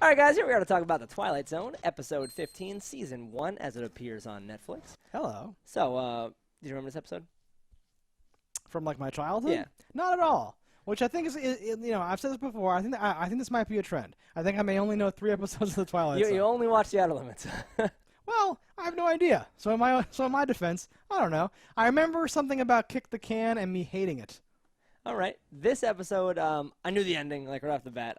All right, guys, here we are to talk about The Twilight Zone, Episode 15, Season 1, as it appears on Netflix. Hello. So, do you remember this episode? From, like, my childhood? Yeah. Not at all. Which I think is, you know, I've said this before. I think this might be a trend. I think I may only know 3 episodes of The Twilight Zone. You only watch The Outer Limits. Well, I have no idea. So in my defense, I don't know. I remember something about kick the can and me hating it. All right. This episode, I knew the ending, like, right off the bat.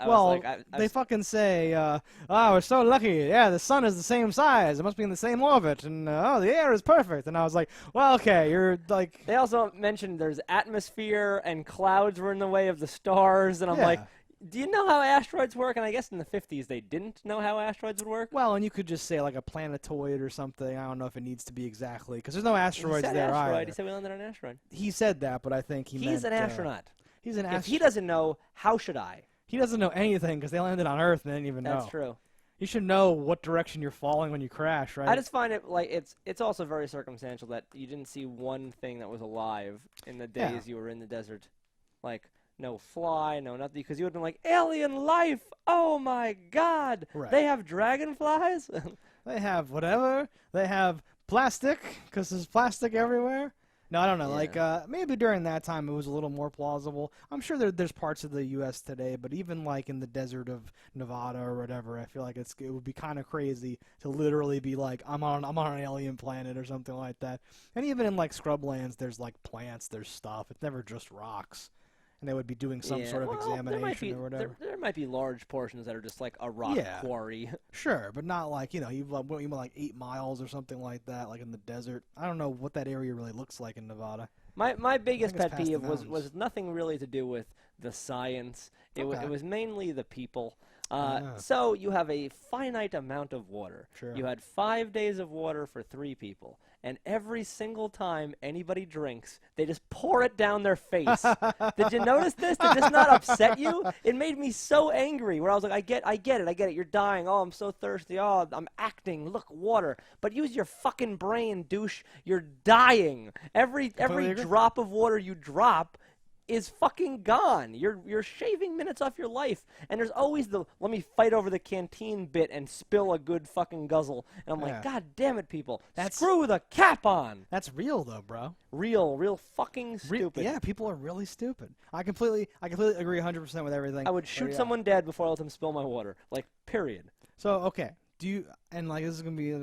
They fucking say, oh, we're so lucky. Yeah, the sun is the same size. It must be in the same orbit. And, oh, the air is perfect. And I was like, well, okay, you're, like... They also mentioned there's atmosphere and clouds were in the way of the stars. And I'm like, do you know how asteroids work? And I guess in the 50s they didn't know how asteroids would work. Well, and you could just say, like, a planetoid or something. I don't know if it needs to be exactly, because there's no asteroids there either. He said we landed on an asteroid. He said that, but I think he meant... He's an astronaut. He's an astronaut. If he doesn't know, how should I? He doesn't know anything, because they landed on Earth and they didn't even know. That's true. You should know what direction you're falling when you crash, right? I just find it, like, it's also very circumstantial that you didn't see one thing that was alive in the days you were in the desert. Like... No fly, no nothing, because you would have been like, alien life, oh my god, they have dragonflies? They have whatever, they have plastic, because there's plastic everywhere. No, I don't know, like, maybe during that time it was a little more plausible. I'm sure there's parts of the U.S. today, but even, like, in the desert of Nevada or whatever, I feel like it would be kind of crazy to literally be like, I'm on an alien planet or something like that. And even in, like, scrublands, there's, like, plants, there's stuff. It's never just rocks. And they would be doing some sort of examination or whatever. There might be large portions that are just like a rock quarry. Sure, but not like, you know, you went like 8 miles or something like that, like in the desert. I don't know what that area really looks like in Nevada. My biggest pet peeve was nothing really to do with the science. It was mainly the people. So you have a finite amount of water. Sure. You had 5 days of water for 3 people. And every single time anybody drinks, they just pour it down their face. Did you notice this? Did this not upset you? It made me so angry where I was like, I get it. You're dying. Oh, I'm so thirsty. Oh, I'm acting. Look, water. But use your fucking brain, douche. You're dying. Every drop of water you drop is fucking gone. You're shaving minutes off your life. And there's always the let me fight over the canteen bit and spill a good fucking guzzle. And I'm like, God damn it, people. Screw the cap on. That's real though, bro. Real fucking stupid. Yeah, people are really stupid. I completely agree 100% with everything. I would shoot someone dead before I let them spill my water. Like, period. So, okay. Do you, and like this is gonna be a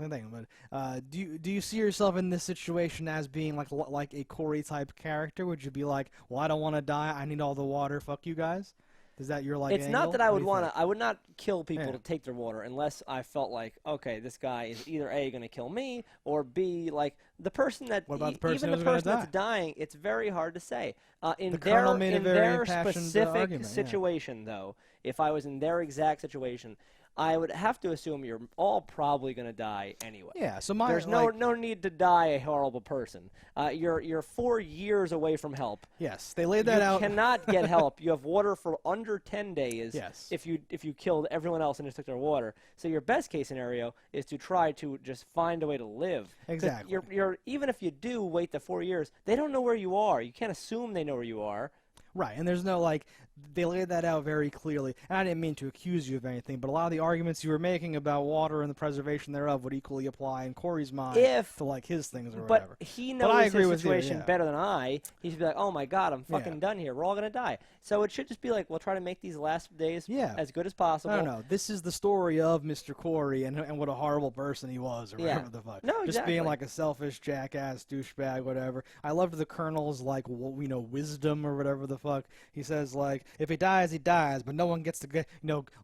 thing, but do you see yourself in this situation as being like a Corey type character? Would you be like, well, I don't want to die, I need all the water, fuck you guys? Is that your like? It's angle? not that I would want to. I would not kill people to take their water unless I felt like, okay, this guy is either A, going to kill me, or B, like the person that even the person that's dying. It's very hard to say. In their specific situation, though, if I was in their exact situation, I would have to assume you're all probably going to die anyway. Yeah, so there's no need to die a horrible person. You're 4 years away from help. Yes, they laid that out. You cannot get help. You have water for under 10 days. Yes. If you killed everyone else and just took their water. So your best case scenario is to try to just find a way to live. Exactly. You're even if you do wait the 4 years, they don't know where you are. You can't assume they know where you are. Right, and there's no, like, they laid that out very clearly. And I didn't mean to accuse you of anything, but a lot of the arguments you were making about water and the preservation thereof would equally apply in Corey's mind to, like, his things or whatever. But he knows his situation better than I. He should be like, oh, my God, I'm fucking done here. We're all going to die. So it should just be like, we'll try to make these last days as good as possible. I don't know. This is the story of Mr. Corey and what a horrible person he was or whatever the fuck. No, just being, like, a selfish jackass, douchebag, whatever. I loved the Colonel's, like, wisdom or whatever the fuck. He says, like, if he dies, he dies, but no one gets to get,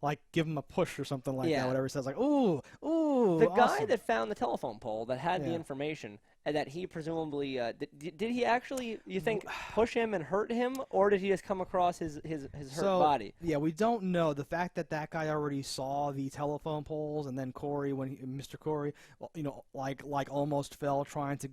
like, give him a push or something like that, whatever. He says, like, ooh, the guy that found the telephone pole that had the information and that he presumably, did he actually, you think, push him and hurt him, or did he just come across his hurt body? Yeah, we don't know. The fact that guy already saw the telephone poles, and then Corey, Mr. Corey, like almost fell trying to,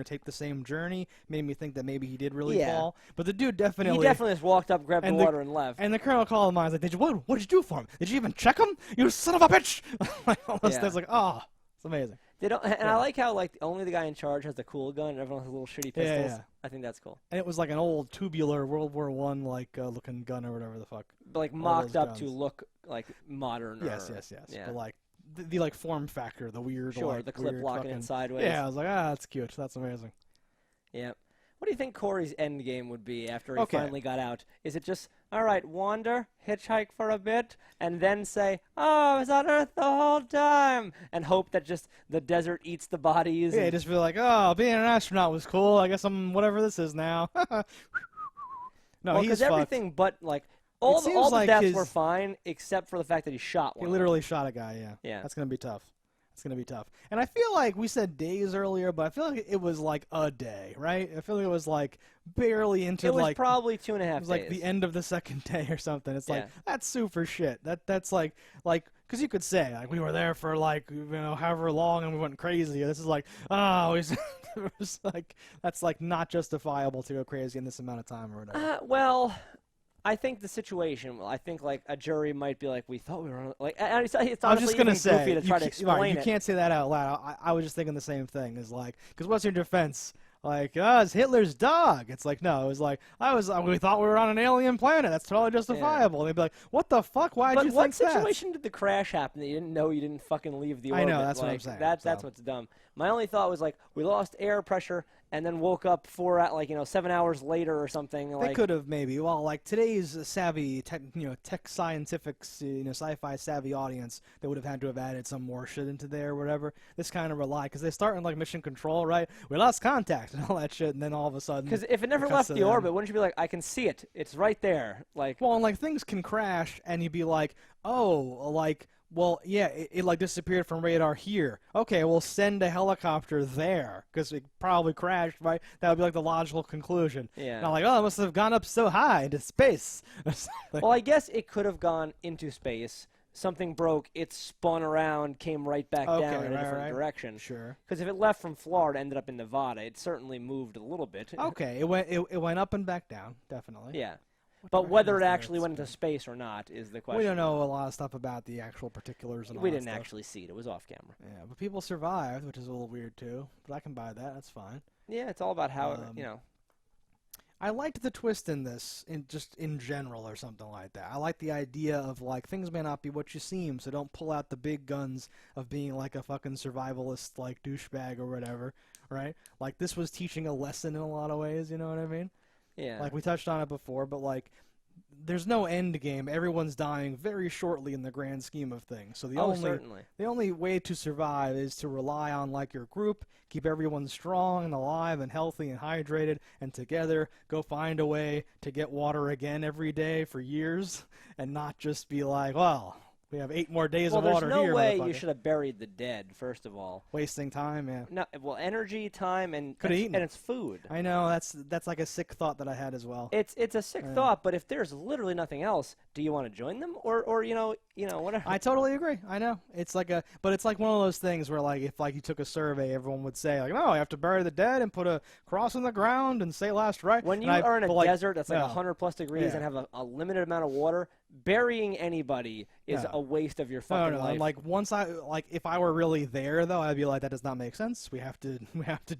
take the same journey, made me think that maybe he did really fall. But the dude definitely... He definitely just walked up, grabbed the water, and left. And the Colonel called him on. He's like, what did you do for him? Did you even check him? You son of a bitch! Like, all those things, like, it's amazing. They don't, and I like how like only the guy in charge has the cool gun, and everyone has little shitty pistols. Yeah. I think that's cool. And it was like an old tubular World War I like looking gun or whatever the fuck. Like mocked up to look like modern. Yes. Yeah. But like the like form factor, the weird. Sure, like, the clip weird locking fucking, in sideways. Yeah, I was like, that's cute. That's amazing. Yeah. What do you think Corey's end game would be after he Okay. finally got out? Is it just, all right, wander, hitchhike for a bit, and then say, oh, I was on Earth the whole time, and hope that just the desert eats the bodies? Yeah, and... just be like, oh, being an astronaut was cool. I guess I'm whatever this is now. No, well, he's because fucked. everything but, like, all the like deaths were fine, except for the fact that he shot one. He literally shot a guy, yeah. Yeah. That's going to be tough. It's going to be tough. And I feel like we said days earlier, but I feel like it was like a day, right? I feel like it was like barely into It was like probably 2.5 days. it was like the end of the second day or something. It's like, Yeah. that's super shit. That's like because you could say like we were there for like however long and we went crazy. This is like it was like that's like not justifiable to go crazy in this amount of time or whatever. Well, I think the situation. I think like a jury might be like, we thought we were on, like. And it's honestly I was just gonna even say goofy to try to explain you it. can't say that out loud. I was just thinking the same thing. Is like, because what's your defense? Like, it's Hitler's dog. It's like, no, it was like, we thought we were on an alien planet. That's totally justifiable. And they'd be like, what the fuck? Why'd you think that? But what situation did the crash happen that you didn't know you didn't fucking leave the orbit? I know, that's like, what I'm saying. That's what's dumb. My only thought was like, we lost air pressure and then woke up 7 hours later or something. They Like, could have maybe. Well, like today's savvy, tech scientifics, sci-fi savvy audience, they would have had to have added some more shit into there or whatever. This kind of rely because they start in like mission control, right? We lost contact and all that shit, and then all of a sudden. because if it never left the orbit, wouldn't you be like, I can see it. It's right there. Like, well, and like things can crash, and you'd be like, oh, like. Well, yeah, it like disappeared from radar here. Okay, we'll send a helicopter there because it probably crashed, right? That would be like the logical conclusion. Yeah. Not like, oh, it must have gone up so high into space. well, I guess it could have gone into space. Something broke. It spun around, came right back down in a different direction. Sure. Because if it left from Florida, ended up in Nevada, it certainly moved a little bit. Okay, it went up and back down, definitely. Yeah. But whether it actually went into space or not is the question. We don't know a lot of stuff about the actual particulars and all We that didn't stuff. actually see it. It was off camera. Yeah, but people survived, which is a little weird too. But I can buy that. That's fine. Yeah, it's all about how, I liked the twist in this, in general or something like that. I like the idea of like things may not be what you seem, so don't pull out the big guns of being like a fucking survivalist like douchebag or whatever, right? Like this was teaching a lesson in a lot of ways, you know what I mean? Yeah. Like we touched on it before, but like there's no end game. Everyone's dying very shortly in the grand scheme of things. So certainly. The only way to survive is to rely on like your group, keep everyone strong and alive and healthy and hydrated, and together go find a way to get water again every day for years, and not just be like, well, we have 8 more days of water there's here. no way you should have buried the dead, first of all. Wasting time, yeah. No, well, energy, time, and Could have eaten and it. it's food. I know that's like a sick thought that I had as well. It's a sick thought, but if there's literally nothing else, do you want to join them or whatever? I totally agree. I know it's like but it's like one of those things where like if like you took a survey, everyone would say like, no, you have to bury the dead and put a cross in the ground and say last right. When you are in a desert that's like 100+ degrees Yeah. and have a limited amount of water, burying anybody is a waste of your fucking life. And like once if I were really there though, I'd be like, that does not make sense. We have to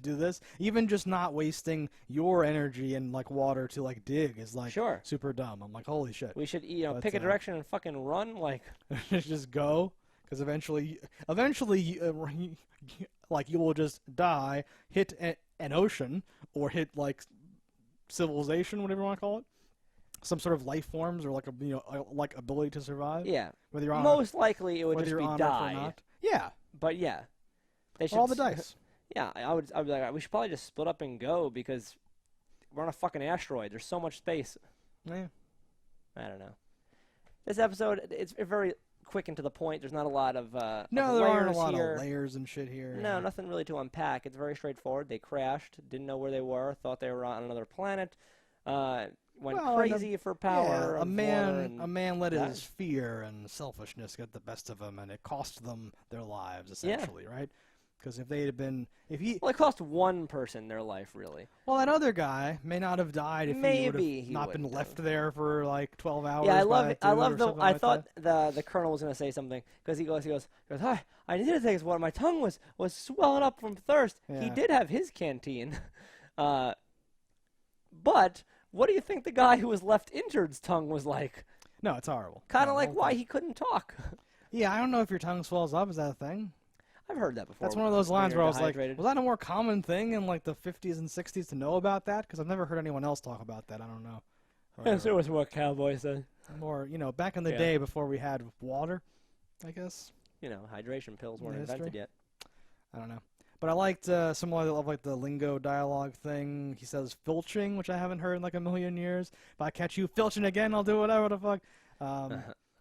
do this. Even just not wasting your energy and like water to like dig is like super dumb. I'm like, holy shit. We should pick a direction and fucking run like just go, because eventually like you will just die, hit an ocean or hit like civilization, whatever you want to call it. Some sort of life forms or like like ability to survive. Yeah. Whether you're on most likely it would just be die. Or not. Yeah. But yeah. They should all the dice. Yeah, I'd be like, we should probably just split up and go because we're on a fucking asteroid. There's so much space. Yeah. I don't know. This episode, it's very quick and to the point. There's not a lot of no, of there aren't a layers lot here. of layers and shit here. No, nothing really to unpack. It's very straightforward. They crashed, didn't know where they were, thought they were on another planet. Went crazy for power. Yeah, a man let died. his fear and selfishness get the best of him, and it cost them their lives essentially, right? Because if they had been, well, it cost one person their life, really. Well, that other guy may not have died if he would have not been left there for like 12 hours. Yeah, I love thought the colonel was going to say something because he goes, hi, I needed to take his water. My tongue was swelling up from thirst. Yeah. He did have his canteen, but what do you think the guy who was left injured's tongue was like? No, it's horrible. Kind No, of the like whole why thing. he couldn't talk. Yeah, I don't know if your tongue swells up. Is that a thing? I've heard that before. That's one of those when lines you're where I was like, dehydrated. was that a more common thing in like the 50s and 60s to know about that? Because I've never heard anyone else talk about that. I don't know. Yes, there was what cowboys said. More, back in the Yeah. day before we had water, I guess. Hydration pills weren't In history. invented yet. I don't know. But I liked some of like the lingo dialogue thing. He says filching, which I haven't heard in like a million years. If I catch you filching again, I'll do whatever the fuck.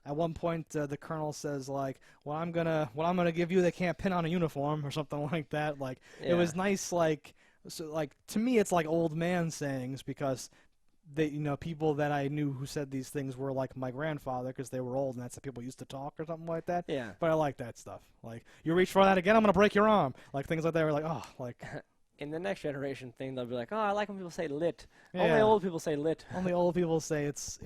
At one point, the colonel says like, "What I'm gonna give you, they can't pin on a uniform," or something like that. Like it was nice. Like to me, it's like old man sayings because they, people that I knew who said these things were like my grandfather because they were old and that's how people used to talk or something like that. Yeah. But I like that stuff. Like, you reach for that again, I'm gonna break your arm. Like things like that. Were like, oh, like. In the next generation thing, they'll be like, "Oh, I like when people say lit." Yeah. Only old people say lit. Only old people say it's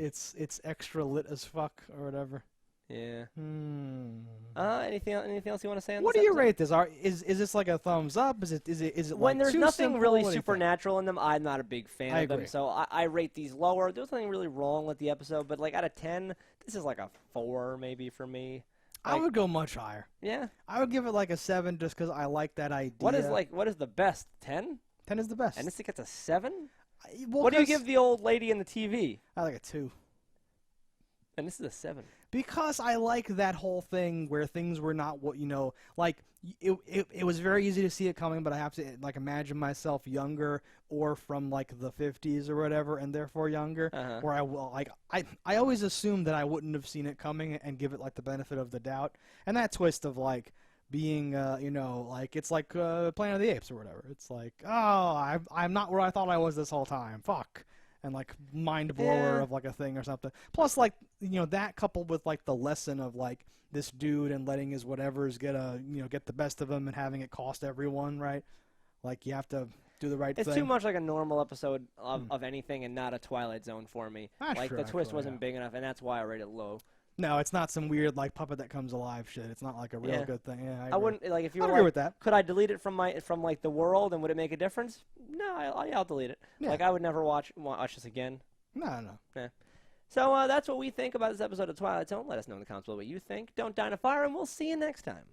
extra lit as fuck or whatever. Yeah. Hmm. Anything else you want to say on What this do you episode? rate this? Is this like a thumbs up? Is it When like there's too nothing simple? really What do you think? supernatural in them, I'm not a big fan I of them. agree. So I rate these lower. There's nothing really wrong with the episode, but like out of 10, this is like a 4 maybe for me. I would go much higher. Yeah. I would give it like a 7 just because I like that idea. What is the best? 10? 10 is the best. And this gets a 7? Well, What do you 'cause give the old lady in the TV? I like a 2. And this is a 7. Because I like that whole thing where things were not what, like, it was very easy to see it coming, but I have to, like, imagine myself younger or from, like, the 50s or whatever, and therefore younger, where I will, like, I always assumed that I wouldn't have seen it coming and give it, like, the benefit of the doubt. And that twist of, like, being, like, it's like Planet of the Apes or whatever. It's like, oh, I'm not where I thought I was this whole time. Fuck. And like mind blower of like a thing or something. Plus, like, that coupled with like the lesson of like this dude and letting his whatevers get the best of him and having it cost everyone, right? Like you have to do the right thing. It's too much like a normal episode of anything and not a Twilight Zone for me. Like Sure, the twist actually, wasn't big enough, and that's why I rate it low. No, it's not some weird like puppet that comes alive shit. It's not like a real good thing. Yeah, I wouldn't like if you I'd were agree like, with that. could I delete it from like the world and would it make a difference? No, I'll delete it. Yeah. Like I would never watch this again. No. So that's what we think about this episode of Twilight Zone. Let us know in the comments below what you think. Don't die in a fire, and we'll see you next time.